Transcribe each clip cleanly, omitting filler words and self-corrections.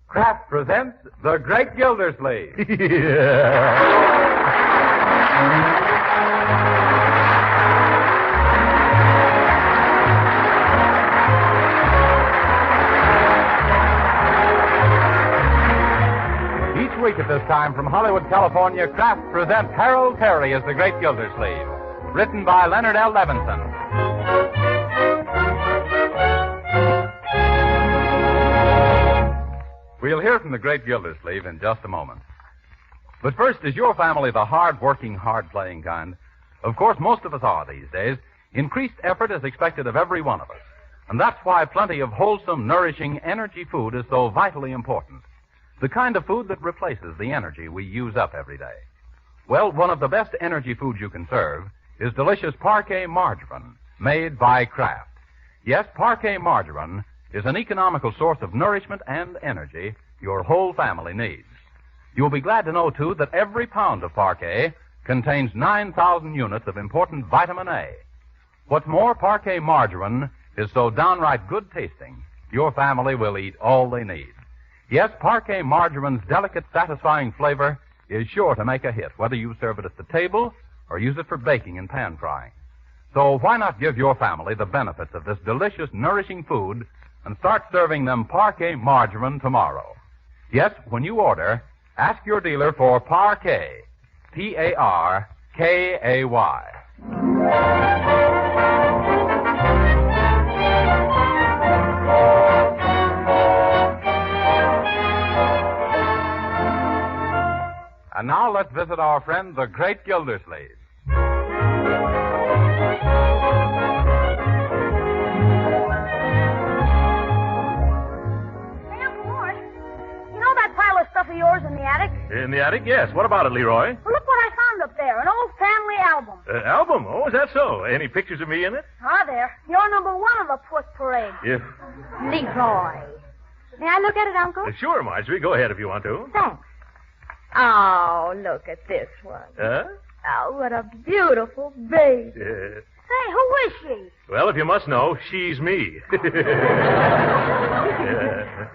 Kraft presents The Great Gildersleeve. Each week at this time from Hollywood, California, Kraft presents Harold Peary as The Great Gildersleeve. Written by Leonard L. Levinson. We'll hear from the Great Gildersleeve in just a moment. But first, is your family the hard-working, hard-playing kind? Of course, most of us are these days. Increased effort is expected of every one of us. And that's why plenty of wholesome, nourishing, energy food is so vitally important. The kind of food that replaces the energy we use up every day. Well, one of the best energy foods you can serve is delicious Parquet margarine, made by Kraft. Yes, Parquet margarine is an economical source of nourishment and energy your whole family needs. You'll be glad to know, too, that every pound of Parquet contains 9,000 units of important vitamin A. What's more, Parquet margarine is so downright good tasting, your family will eat all they need. Yes, Parquet margarine's delicate, satisfying flavor is sure to make a hit, whether you serve it at the table or use it for baking and pan frying. So why not give your family the benefits of this delicious, nourishing food and start serving them Parquet margarine tomorrow? Yes, when you order, ask your dealer for Parquet, P-A-R-K-A-Y. And now let's visit our friend, the Great Gildersleeve. Of yours in the attic? In the attic, yes. What about it, Leroy? Well, look what I found up there. An old family album. Album? Oh, is that so? Any pictures of me in it? Ah, there. You're number one of the Puss Parade. Yeah. Leroy. May I look at it, Uncle? Sure, Marjorie. Go ahead if you want to. Thanks. Oh, look at this one. Huh? Oh, what a beautiful baby. Yeah. Say, who is she? Well, if you must know, she's me.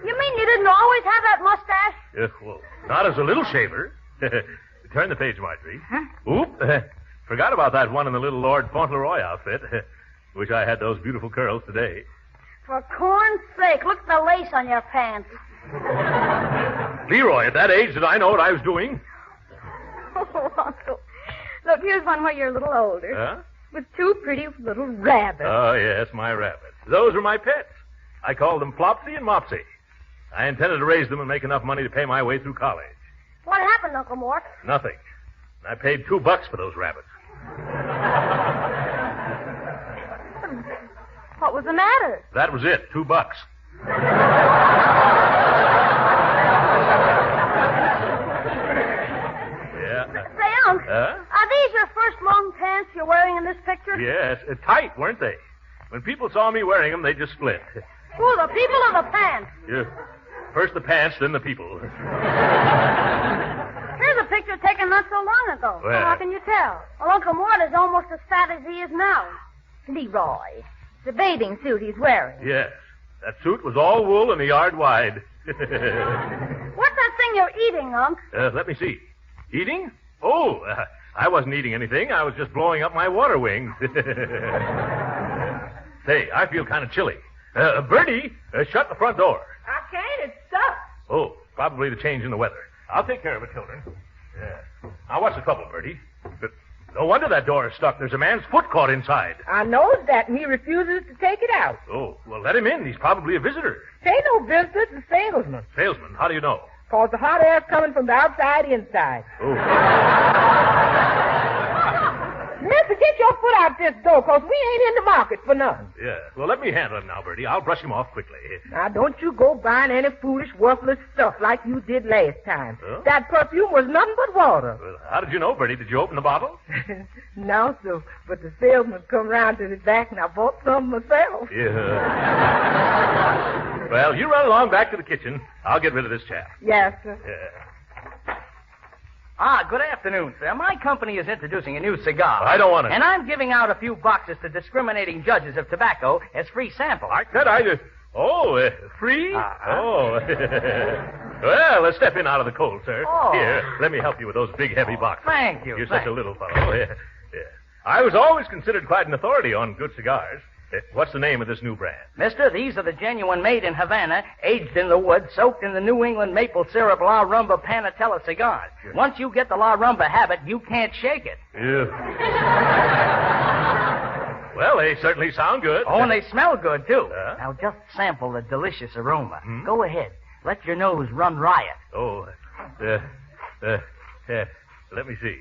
You mean you didn't always have that mustache? Well, not as a little shaver. Turn the page, Marjorie. Huh? Oop. Forgot about that one in the little Lord Fauntleroy outfit. Wish I had those beautiful curls today. For corn's sake, look at the lace on your pants. Leroy, at that age, did I know what I was doing? Oh, Uncle. Look, here's one where you're a little older. Huh? With two pretty little rabbits. Oh, yes, my rabbits. Those were my pets. I called them Flopsy and Mopsy. I intended to raise them and make enough money to pay my way through college. What happened, Uncle Mort? Nothing. I paid $2 for those rabbits. What was the matter? That was it, $2. Yeah. Say, Unc, are these your first long pants you're wearing in this picture? Yes, tight, weren't they? When people saw me wearing them, they just split. Who, the people or the pants? Yeah. First the pants, then the people. Here's a picture taken not so long ago. Well, how can you tell? Well, Uncle Mort is almost as fat as he is now. Leroy, the bathing suit he's wearing. Yes. That suit was all wool and a yard wide. What's that thing you're eating, Unc? Let me see. Eating? Oh, I wasn't eating anything. I was just blowing up my water wings. Say, I feel kind of chilly. Bertie, shut the front door. I can't. It's stuck. Oh, probably the change in the weather. I'll take care of it, children. Yeah. Now, what's the trouble, Bertie? No wonder that door is stuck. There's a man's foot caught inside. I knows that, and he refuses to take it out. Oh, well, let him in. He's probably a visitor. Ain't no visitor, it's a salesman. Salesman? How do you know? 'Cause the hot air's coming from the outside inside. Oh. Mister, get your foot out this door, 'cause we ain't in the market for nothing. Yeah. Well, let me handle him now, Bertie. I'll brush him off quickly. Now, don't you go buying any foolish, worthless stuff like you did last time. Huh? That perfume was nothing but water. Well, how did you know, Bertie? Did you open the bottle? No, sir. But the salesman come round to the back, and I bought some myself. Yeah. Well, you run along back to the kitchen. I'll get rid of this chap. Yes, sir. Yeah. Good afternoon, sir. My company is introducing a new cigar. I don't want it. And I'm giving out a few boxes to discriminating judges of tobacco as free samples. I said free? Uh-huh. Oh. Well, let's step in out of the cold, sir. Oh. Here, let me help you with those big, heavy boxes. Thank you. You're such a little fellow. Yeah. I was always considered quite an authority on good cigars. What's the name of this new brand? Mister, these are the genuine made in Havana, aged in the wood, soaked in the New England maple syrup La Rumba Panatella cigars. Once you get the La Rumba habit, you can't shake it. Yeah. Well, they certainly sound good. Oh, and they smell good, too. Huh? Now, just sample the delicious aroma. Go ahead. Let your nose run riot. Oh, let me see.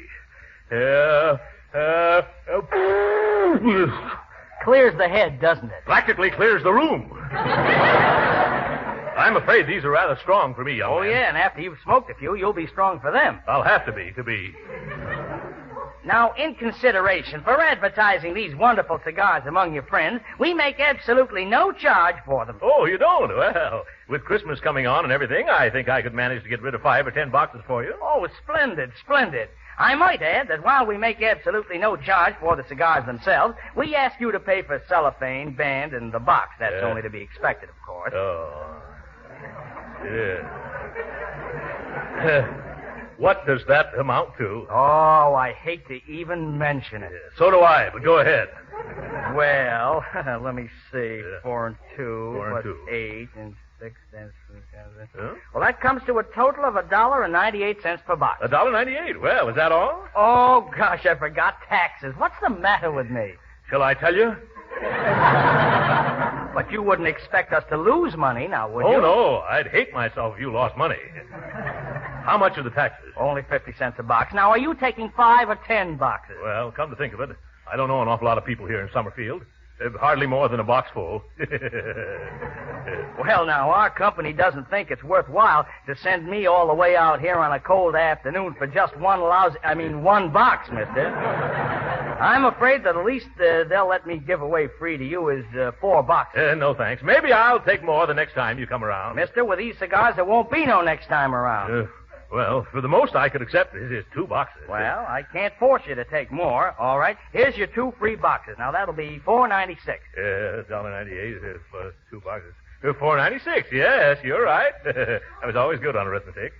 Clears the head, doesn't it? Practically clears the room. I'm afraid these are rather strong for me, young man. Yeah, and after you've smoked a few, you'll be strong for them. I'll have to be. Now, in consideration for advertising these wonderful cigars among your friends, we make absolutely no charge for them. Oh, you don't? Well, with Christmas coming on and everything, I think I could manage to get rid of 5 or 10 boxes for you. Oh, splendid, splendid. I might add that while we make absolutely no charge for the cigars themselves, we ask you to pay for cellophane, band, and the box. That's only to be expected, of course. Oh. Yeah. What does that amount to? Oh, I hate to even mention it. So do I, but go ahead. Well, let me see. 4 and 2 4 and plus 2. 8 and 6 and 7. Huh? Well, that comes to a total of $1.98 per box. $1.98. Well, is that all? Oh, gosh, I forgot taxes. What's the matter with me? Shall I tell you? But you wouldn't expect us to lose money, now, would you? Oh, no. I'd hate myself if you lost money. How much are the taxes? Only 50 cents a box. Now, are you taking 5 or 10 boxes? Well, come to think of it, I don't know an awful lot of people here in Summerfield. Hardly more than a box full. Well, now, our company doesn't think it's worthwhile to send me all the way out here on a cold afternoon for just one box, mister. I'm afraid that the least they'll let me give away free to you is 4 boxes. No, thanks. Maybe I'll take more the next time you come around. Mister, with these cigars, there won't be no next time around. Well, for the most I could accept is 2 boxes. Well, I can't force you to take more. All right. Here's your 2 free boxes. Now, that'll be $4.96. $1.98 plus 2 boxes. $4.96. Yes, you're right. I was always good on arithmetic.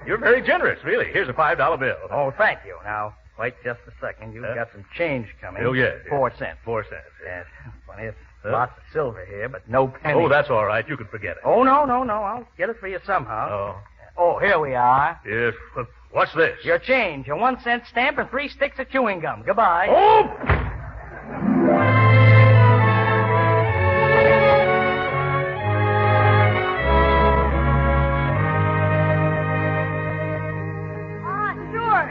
You're very generous, really. Here's a $5 bill. Oh, thank you. Now, wait just a second. You've got some change coming. Oh, yeah. 4 cents. 4 cents. Yes. Funny, it's lots of silver here, but no pennies. Oh, that's all right. You can forget it. Oh, no. I'll get it for you somehow. Oh. Oh, here we are. Yes. What's this? Your change, a 1-cent stamp and 3 sticks of chewing gum. Goodbye. Oh! Sure.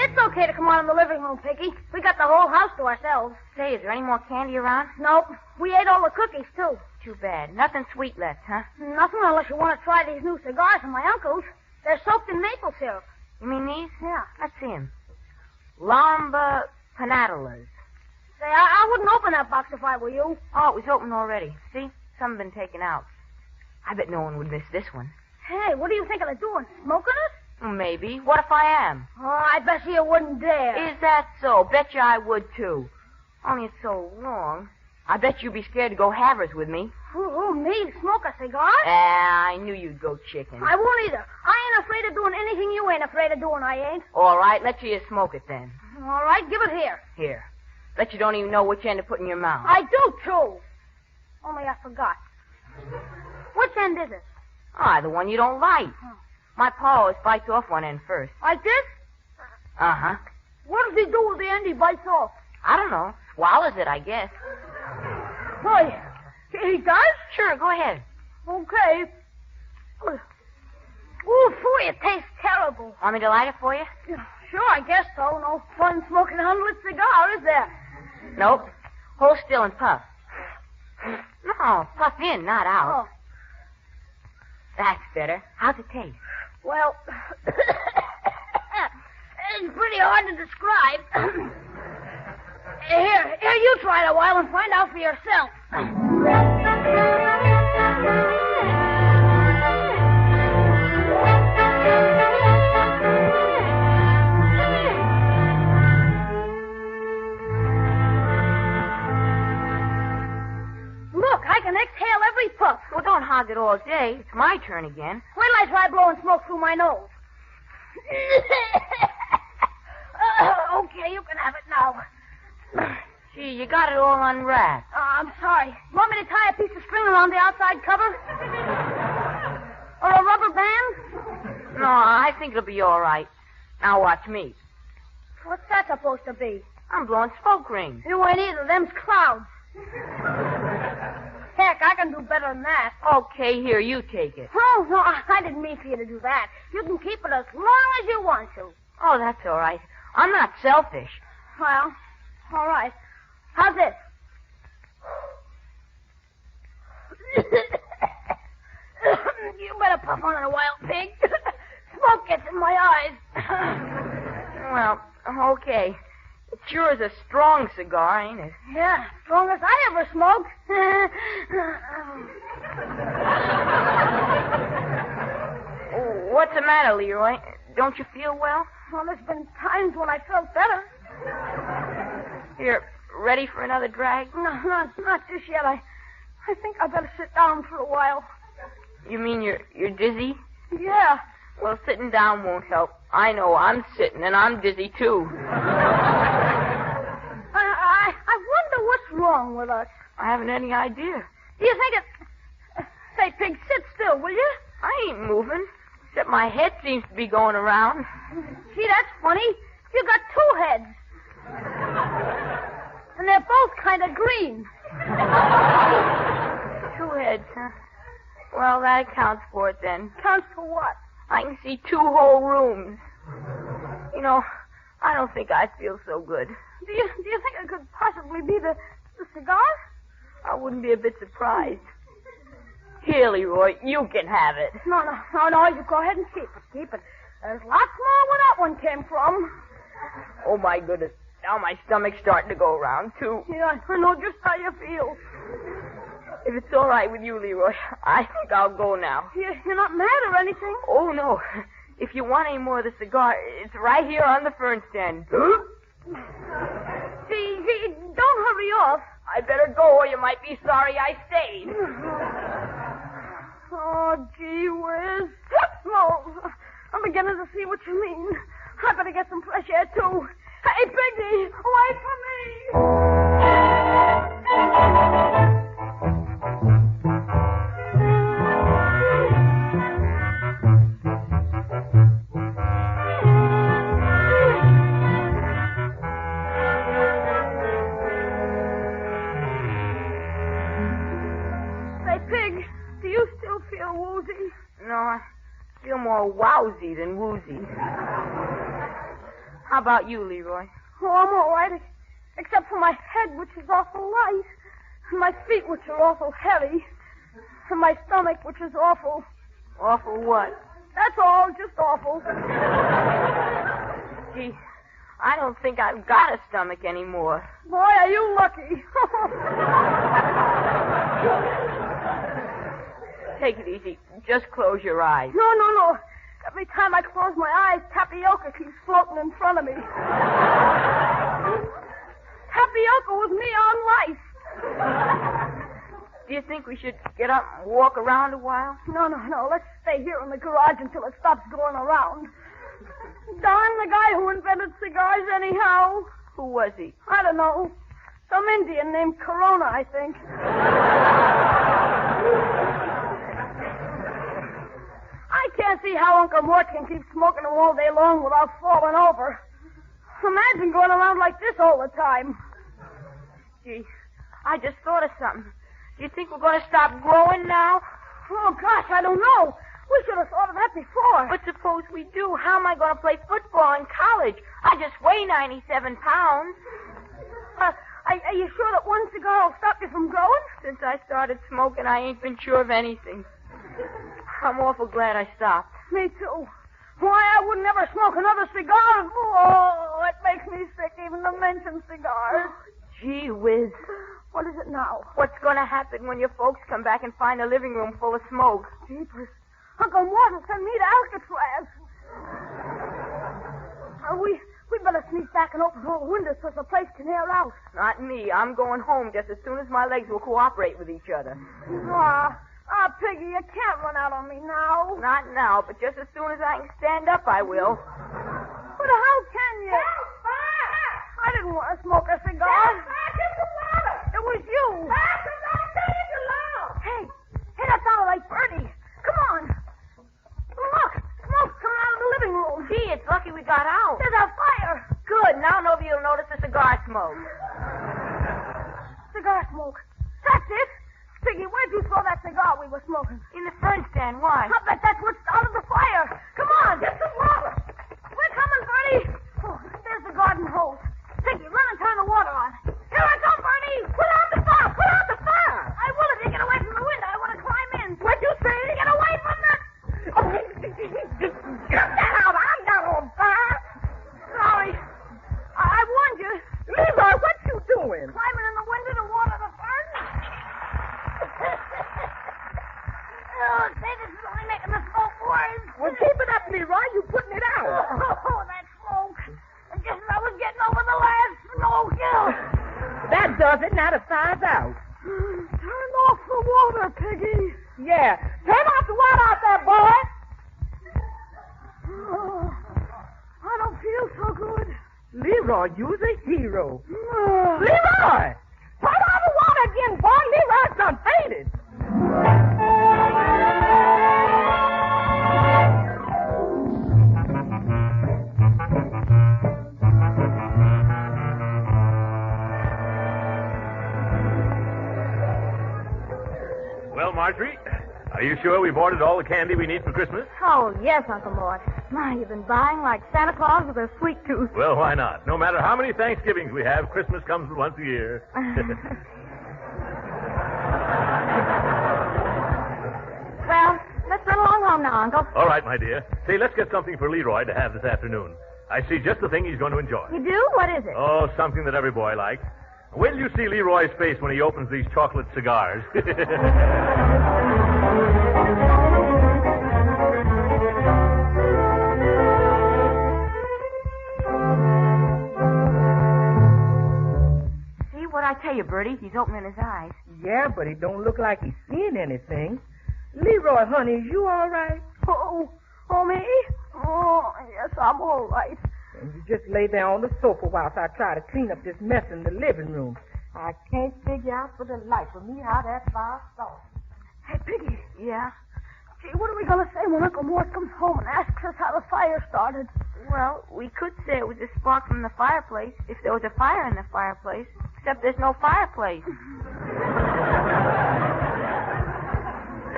It's okay to come on in the living room, Piggy. We got the whole house to ourselves. Say, is there any more candy around? Nope. We ate all the cookies, too. Too bad. Nothing sweet left, huh? Nothing unless you want to try these new cigars from my uncle's. They're soaked in maple syrup. You mean these? Yeah. Let's see 'em. Lamba Panatellas. Say, I wouldn't open that box if I were you. Oh, it was open already. See? Some have been taken out. I bet no one would miss this one. Hey, what are you thinking of doing? Smoking it? Well, maybe. What if I am? Oh, I bet you wouldn't dare. Is that so? Bet you I would, too. Only it's so long. I bet you'd be scared to go halvers with me. Who, me? Smoke a cigar? I knew you'd go chicken. I won't either. I ain't afraid of doing anything you ain't afraid of doing, I ain't. All right, let you smoke it then. All right, give it here. Here. Bet you don't even know which end to put in your mouth. I do, too. Only I forgot. Which end is it? Ah, the one you don't like. My pa always bites off one end first. Like this? Uh-huh. What does he do with the end he bites off? I don't know. Swallows it, I guess. Why, he does? Sure, go ahead. Okay. Ooh, phooey, it tastes terrible. Want me to light it for you? Sure, I guess so. No fun smoking a unlit cigar, is there? Nope. Hold still and puff. No, puff in, not out. Oh. That's better. How's it taste? Well, it's pretty hard to describe. Here, you try it a while and find out for yourself. Look, I can exhale every puff. Well, don't hog it all day. It's my turn again. Wait till I try blowing smoke through my nose. Okay, you can have it now. Gee, you got it all unwrapped. I'm sorry. You want me to tie a piece of string around the outside cover? Or a rubber band? No, I think it'll be all right. Now watch me. What's that supposed to be? I'm blowing smoke rings. You ain't either. Them's clouds. Heck, I can do better than that. Okay, here, you take it. Oh, no, I didn't mean for you to do that. You can keep it as long as you want to. Oh, that's all right. I'm not selfish. Well, all right. How's this? You better puff on it a while, pig. Smoke gets in my eyes. Well, okay. It sure is a strong cigar, ain't it? Yeah, strongest I ever smoked. What's the matter, Leroy? Don't you feel well? Well, there's been times when I felt better. Here, ready for another drag? No, not just yet. I think I better sit down for a while. You mean you're dizzy? Yeah. Well, sitting down won't help. I know I'm sitting, and I'm dizzy, too. I wonder what's wrong with us. I haven't any idea. Do you think it... Say, pig, sit still, will you? I ain't moving, except my head seems to be going around. See, that's funny. You got two heads. And they're both kind of green. Two heads, huh? Well, that accounts for it, then. Counts for what? I can see 2 whole rooms. You know, I don't think I feel so good. Do you think it could possibly be the cigar? I wouldn't be a bit surprised. Here, Leroy, you can have it. No, you go ahead and keep it. There's lots more where that one came from. Oh, my goodness. Now my stomach's starting to go around, too. Yeah, I know just how you feel. If it's all right with you, Leroy, I think I'll go now. You're not mad or anything? Oh, no. If you want any more of the cigar, it's right here on the fern stand. See, don't hurry off. I better go or you might be sorry I stayed. Oh, gee whiz. No, I'm beginning to see what you mean. I better get some fresh air, too. Hey, Piggy, wait for me. Say, Pig, do you still feel woozy? No, I feel more wowsy than woozy. How about you, Leroy? Oh, I'm all right, except for my head, which is awful light, and my feet, which are awful heavy, and my stomach, which is awful. Awful what? That's all, just awful. Gee, I don't think I've got a stomach anymore. Boy, are you lucky. Take it easy. Just close your eyes. No. Every time I close my eyes, tapioca keeps floating in front of me. Tapioca with me on life. Do you think we should get up and walk around a while? No. Let's stay here in the garage until it stops going around. Darn the guy who invented cigars anyhow. Who was he? I don't know. Some Indian named Corona, I think. I can't see how Uncle Mort can keep smoking them all day long without falling over. Imagine going around like this all the time. Gee, I just thought of something. Do you think we're going to stop growing now? Oh, gosh, I don't know. We should have thought of that before. But suppose we do. How am I going to play football in college? I just weigh 97 pounds. Are you sure that one cigar will stop you from growing? Since I started smoking, I ain't been sure of anything. I'm awful glad I stopped. Me too. Why, I would never smoke another cigar. Oh, it makes me sick even to mention cigars. Gee whiz. What is it now? What's going to happen when your folks come back and find a living room full of smoke? Jeepers. Uncle Mort will send me to Alcatraz. We better sneak back and open all the windows so the place can air out. Not me. I'm going home just as soon as my legs will cooperate with each other. Oh, Piggy, you can't run out on me now. Not now, but just as soon as I can stand up, I will. But how can you? I didn't want to smoke a cigar. It was you. Hey, that sounded like Bertie. Come on. Look, smoke's coming out of the living room. Gee, it's lucky we got out. There's a fire. Good. Now nobody will notice the cigar smoke. Cigar smoke. That's it. Piggy, where'd you throw that cigar we were smoking? In the fern stand. Why? I bet that's what started the fire. Come on, get some water. We're coming, Bertie. Oh, there's the garden hose. Piggy, run and turn the water on. Here I come, Bertie. Put out the fire. Put out the fire. I will if you get away from the window. I want to climb in. What'd you say? Get away from the... Oh, get that out. I'm not on fire. Sorry. I warned you. Leroy, what you doing? Climbing in the window to water the fern. Oh, say, this is only making the smoke worse. Well, keep it up, Leroy. You putting it out. Oh, that smoke. Just as I was getting over the last smoke. That does it. Now the fire's out. Turn off the water, Piggy. Yeah. Turn off the water out there, boy. Oh, I don't feel so good. Leroy, you's a hero. Oh. Leroy! Turn on the water again, boy. Leroy's done fainted. Well, Marjorie, are you sure we've ordered all the candy we need for Christmas? Oh, yes, Uncle Mort. My, you've been buying like Santa Claus with a sweet tooth. Well, why not? No matter how many Thanksgivings we have, Christmas comes once a year. Well, let's run along home now, Uncle. All right, my dear. Say, let's get something for Leroy to have this afternoon. I see just the thing he's going to enjoy. You do? What is it? Oh, something that every boy likes. Wait till you see Leroy's face when he opens these chocolate cigars. See what I tell you, Bertie? He's opening his eyes. Yeah, but he don't look like he's seeing anything. Leroy, honey, is you all right? Oh, me? Oh, yes, I'm all right. And you just lay there on the sofa whilst I try to clean up this mess in the living room. I can't figure out for the life of me how that fire started. Hey, Piggy. Yeah? Gee, what are we going to say when Uncle Mort comes home and asks us how the fire started? Well, we could say it was a spark from the fireplace if there was a fire in the fireplace. Except there's no fireplace.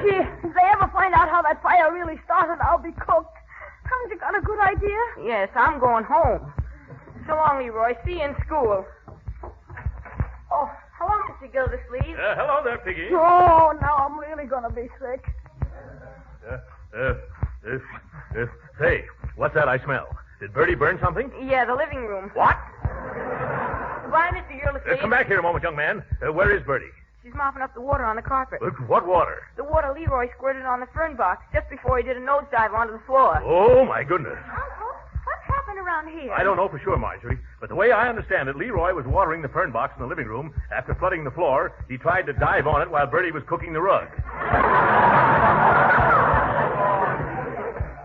Gee, if they ever find out how that fire really started, I'll be cooked. Haven't you got a good idea? Yes, I'm going home. So long, Leroy. See you in school. Oh, hello, Mr. Gildersleeve. Hello there, Piggy. Oh, now I'm really going to be sick. Say, what's that I smell? Did Bertie burn something? Yeah, the living room. What? Goodbye, Mr. Gildersleeve. Come back here a moment, young man. Where is Bertie? She's mopping up the water on the carpet. What water? The water Leroy squirted on the fern box just before he did a nosedive onto the floor. Oh, my goodness. Uncle, what's happened around here? I don't know for sure, Marjorie, but the way I understand it, Leroy was watering the fern box in the living room. After flooding the floor, he tried to dive on it while Bertie was cooking the rug.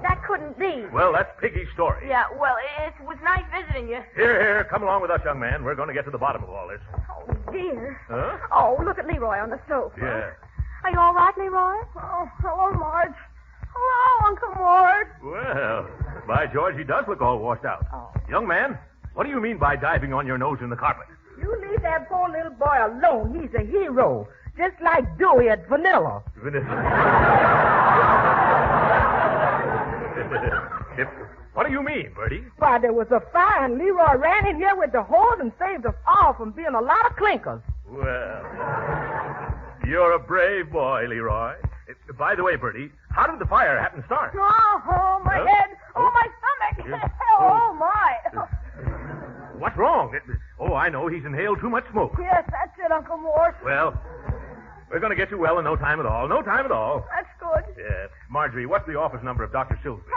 That couldn't be. Well, that's Piggy's story. Yeah, well, it was nice visiting you. Here, come along with us, young man. We're going to get to the bottom of all this. Oh, dear. Huh? Oh, look at Leroy on the sofa. Yeah. Are you all right, Leroy? Oh, hello, Marge. Hello, Uncle Mort. Well, by George, he does look all washed out. Oh. Young man, what do you mean by diving on your nose in the carpet? You leave that poor little boy alone. He's a hero. Just like Dewey at Vanilla. What do you mean, Bertie? Why, there was a fire, and Leroy ran in here with the hose and saved us all from being a lot of clinkers. Well, you're a brave boy, Leroy. By the way, Bertie, how did the fire happen to start? Oh, my head. Oh, my stomach. Oh, my. What's wrong? Oh, I know. He's inhaled too much smoke. Yes, that's it, Uncle Mort. Well, we're going to get you well in no time at all. No time at all. That's good. Yeah. Marjorie, what's the office number of Dr. Silsby? No.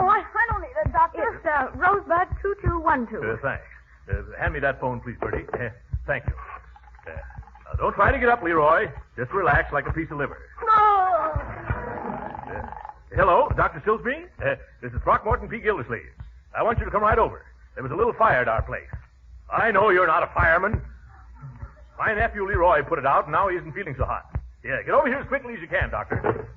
I don't need a doctor. It's Rosebud 2212. Thanks. Hand me that phone, please, Bertie. Thank you. Now, don't try to get up, Leroy. Just relax like a piece of liver. No. Hello, Dr. Silsby? This is Throckmorton P. Gildersleeve. I want you to come right over. There was a little fire at our place. I know you're not a fireman. My nephew Leroy put it out, and now he isn't feeling so hot. Yeah, get over here as quickly as you can, Doctor.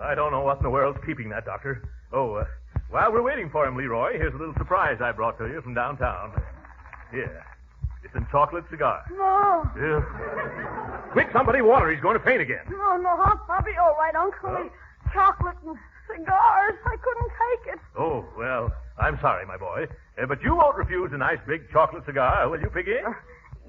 I don't know what in the world's keeping that, Doctor. Oh, while we're waiting for him, Leroy, here's a little surprise I brought to you from downtown. Here. It's a chocolate cigar. No. Yeah. Quick, somebody, water. He's going to faint again. No, I'll be all right, Uncle. Huh? Chocolate and cigars. I couldn't take it. Oh, well, I'm sorry, my boy. But you won't refuse a nice big chocolate cigar, will you, Piggy?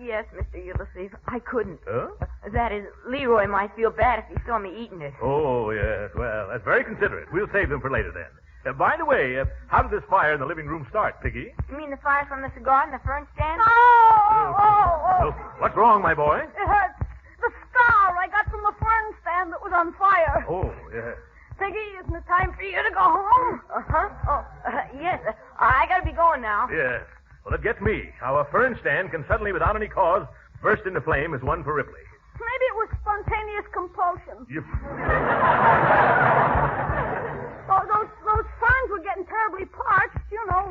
Yes, Mr. Gildersleeve. I couldn't. Huh? That is, Leroy might feel bad if he saw me eating it. Oh, yes. Well, that's very considerate. We'll save them for later then. By the way, how did this fire in the living room start, Piggy? You mean the fire from the cigar and the fern stand? Oh. What's wrong, my boy? It hurts. The scar I got from the fern stand that was on fire. Oh, yeah. Piggy, isn't it time for you to go home? Uh-huh. Oh, yes. I gotta be going now. Yes. Well, it gets me. How a fern stand can suddenly, without any cause, burst into flame is one for Ripley. Maybe it was spontaneous compulsion. You... Those ferns were getting terribly parched,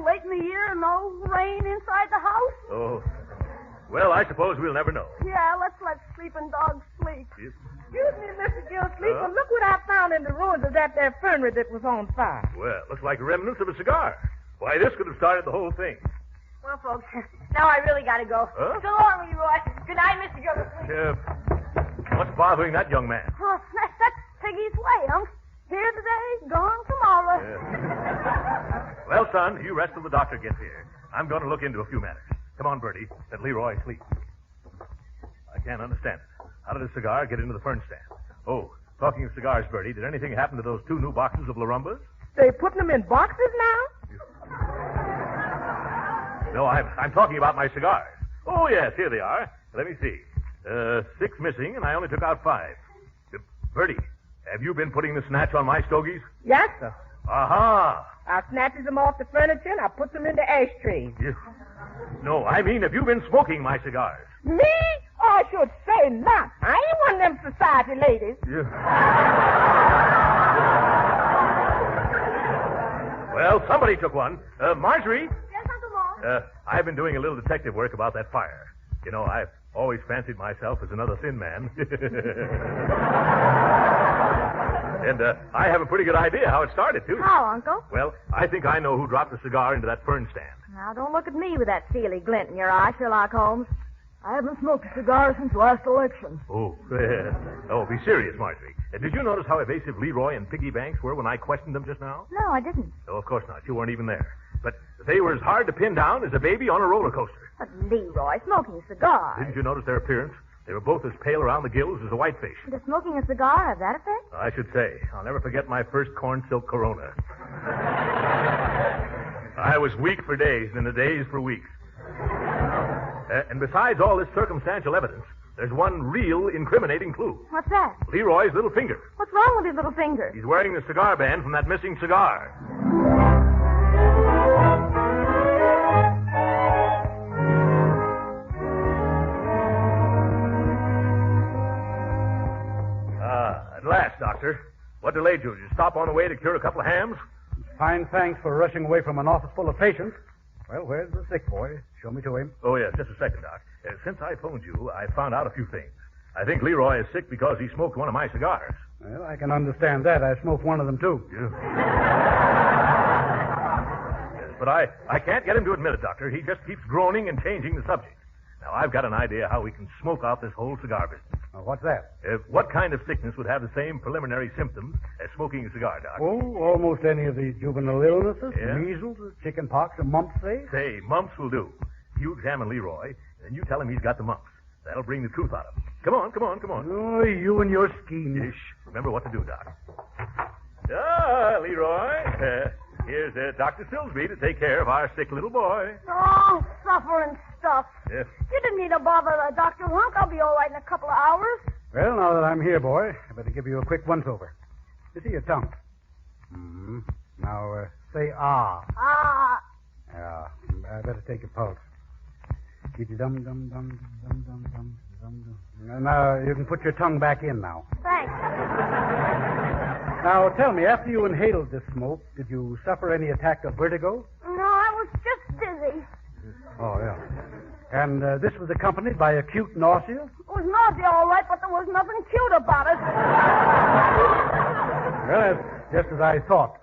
late in the year, no rain inside the house. Oh. Well, I suppose we'll never know. Yeah, let's let sleeping dogs sleep. Yes. Excuse me, Mr. Gildersleeve, but look what I found in the ruins of that there fernery that was on fire. Well, looks like remnants of a cigar. Why, this could have started the whole thing. Well, folks, now I really gotta go. Huh? So long, Leroy. Good night, Mr. Gildersleeve. What's bothering that young man? Oh, that's Piggy's way, Unc. Here today, gone tomorrow. Yeah. Well, son, you rest till the doctor gets here. I'm going to look into a few matters. Come on, Bertie. Let Leroy sleep. I can't understand it. How did a cigar get into the fern stand? Oh, talking of cigars, Bertie, did anything happen to those 2 new boxes of Larumbas? They putting them in boxes now? No, I'm talking about my cigars. Oh, yes, here they are. Let me see. 6 missing, and I only took out 5. Bertie, have you been putting the snatch on my stogies? Yes, sir. Aha! I snatches them off the furniture and I put them in the ashtrays. No, I mean, have you been smoking my cigars? Me? I should say not. I ain't one of them society ladies. Well, somebody took one. Marjorie? Yes, Uncle Mom? I've been doing a little detective work about that fire. I've always fancied myself as another thin man. And I have a pretty good idea how it started, too. How, Uncle? Well, I think I know who dropped the cigar into that fern stand. Now, don't look at me with that steely glint in your eye, Sherlock Holmes. I haven't smoked a cigar since last election. Oh, be serious, Marjorie. Did you notice how evasive Leroy and Piggy Banks were when I questioned them just now? No, I didn't. No, of course not. You weren't even there. But they were as hard to pin down as a baby on a roller coaster. But Leroy, smoking a cigar. Didn't you notice their appearance? They were both as pale around the gills as a whitefish. Does smoking a cigar have that effect? I should say. I'll never forget my first corn silk Corona. I was weak for days and in the days for weeks. And besides all this circumstantial evidence, there's one real incriminating clue. What's that? Leroy's little finger. What's wrong with his little finger? He's wearing the cigar band from that missing cigar. At last, Doctor. What delayed you? Did you stop on the way to cure a couple of hams? Fine thanks for rushing away from an office full of patients. Well, where's the sick boy? Show me to him. Oh, yes, just a second, Doc. Since I phoned you, I found out a few things. I think Leroy is sick because he smoked one of my cigars. Well, I can understand that. I smoked one of them, too. Yes, but I can't get him to admit it, Doctor. He just keeps groaning and changing the subject. Now, I've got an idea how we can smoke out this whole cigar business. What's that? What kind of sickness would have the same preliminary symptoms as smoking a cigar, Doc? Oh, almost any of these juvenile illnesses. Yeah? Measles, chicken pox, or mumps, say? Say, mumps will do. You examine Leroy, and you tell him he's got the mumps. That'll bring the truth out of him. Come on. Oh, you and your schemes. Ish. Remember what to do, Doc. Leroy. Here's Dr. Silsby to take care of our sick little boy. Oh, suffering stuff. Yes. You didn't need to bother Dr. Hunk. I'll be all right in a couple of hours. Well, now that I'm here, boy, I better give you a quick once-over. You see your tongue. Mm-hmm. Now, say ah. Ah. Yeah. I better take your pulse. Dum-dum-dum-dum-dum-dum-dum. Now, you can put your tongue back in now. Thanks. Now, tell me, after you inhaled this smoke, did you suffer any attack of vertigo? No, I was just dizzy. Oh, yeah. And this was accompanied by acute nausea? It was nausea, all right, but there was nothing cute about it. Well, that's just as I thought.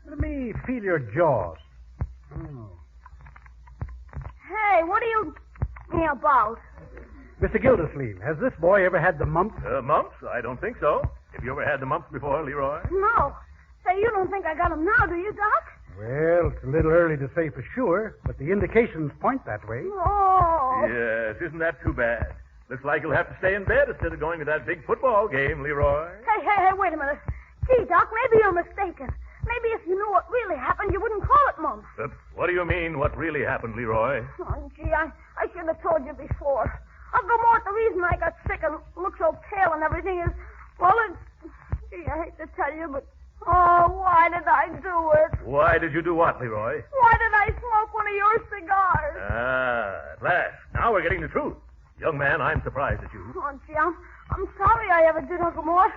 Let me feel your jaws. Oh. Hey, what are you about? Mr. Gildersleeve, has this boy ever had the mumps? Mumps? I don't think so. Have you ever had the mumps before, Leroy? No. Say, you don't think I got them now, do you, Doc? Well, it's a little early to say for sure, but the indications point that way. Oh. Yes, isn't that too bad? Looks like you'll have to stay in bed instead of going to that big football game, Leroy. Hey, wait a minute. Gee, Doc, maybe you're mistaken. Maybe if you knew what really happened, you wouldn't call it mumps. What do you mean, what really happened, Leroy? Oh, gee, I should have told you before. Uncle Mort, the reason I got sick and look so pale and everything is, well, gee, I hate to tell you, but, why did I do it? Why did you do what, Leroy? Why did I smoke one of your cigars? At last. Now we're getting the truth. Young man, I'm surprised at you. Oh, gee, I'm sorry I ever did, Uncle Mort.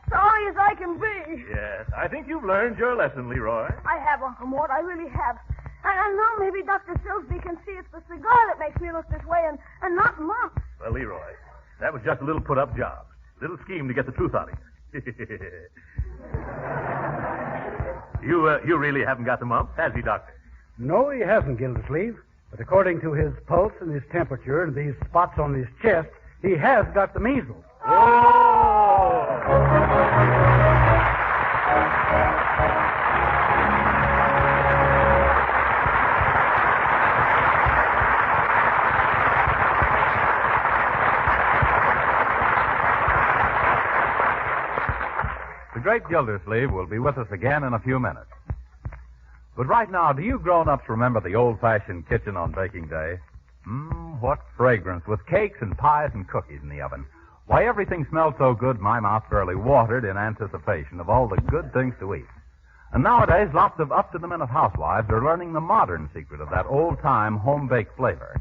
Sorry as I can be. Yes, I think you've learned your lesson, Leroy. I have, Uncle Mort. I really have. And now maybe Dr. Silsby can see it's the cigar that makes me look this way and not mumps. Well, Leroy, that was just a little put-up job. A little scheme to get the truth out of you. You really haven't got the mumps, has he, Doctor? No, he hasn't, Gildersleeve. But according to his pulse and his temperature and these spots on his chest, he has got the measles. The Great Gildersleeve will be with us again in a few minutes. But right now, do you grown-ups remember the old-fashioned kitchen on baking day? What fragrance, with cakes and pies and cookies in the oven. Why, everything smelled so good my mouth fairly watered in anticipation of all the good things to eat. And nowadays, lots of up-to-the-minute housewives are learning the modern secret of that old-time home-baked flavor.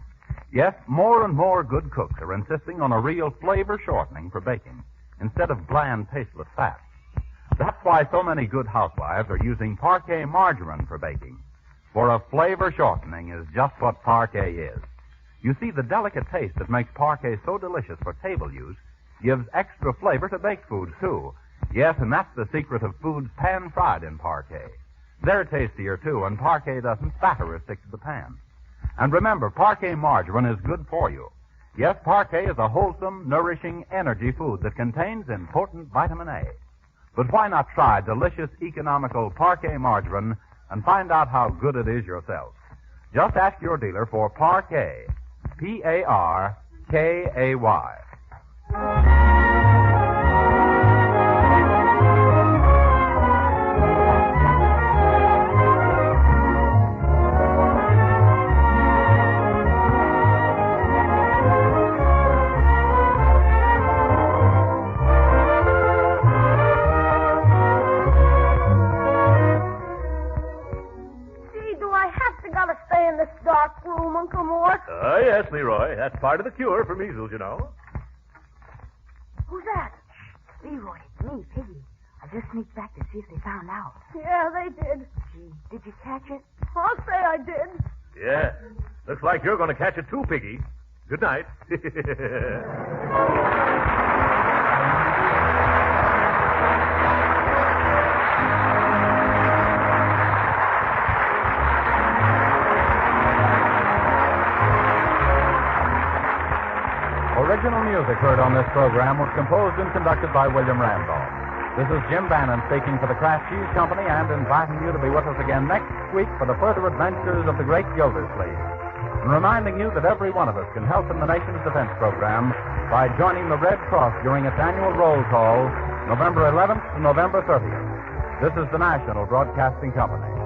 Yes, more and more good cooks are insisting on a real flavor shortening for baking instead of bland, tasteless fat. That's why so many good housewives are using Parquet margarine for baking. For a flavor shortening is just what Parquet is. You see, the delicate taste that makes Parquet so delicious for table use gives extra flavor to baked foods, too. Yes, and that's the secret of foods pan-fried in Parquet. They're tastier, too, and Parquet doesn't spatter or stick to the pan. And remember, Parquet margarine is good for you. Yes, Parquet is a wholesome, nourishing energy food that contains important vitamin A. But why not try delicious, economical Parquet margarine and find out how good it is yourself? Just ask your dealer for Parquet. Parkay. Uncle Mort? Yes, Leroy. That's part of the cure for measles, you know. Who's that? Leroy, it's me, Piggy. I just sneaked back to see if they found out. Yeah, they did. Gee, did you catch it? I'll say I did. Yeah. Looks like you're going to catch it too, Piggy. Good night. Original music heard on this program was composed and conducted by William Randolph. This is Jim Bannon speaking for the Kraft Cheese Company and inviting you to be with us again next week for the further adventures of the Great Gildersleeve. And reminding you that every one of us can help in the nation's defense program by joining the Red Cross during its annual roll call, November 11th to November 30th. This is the National Broadcasting Company.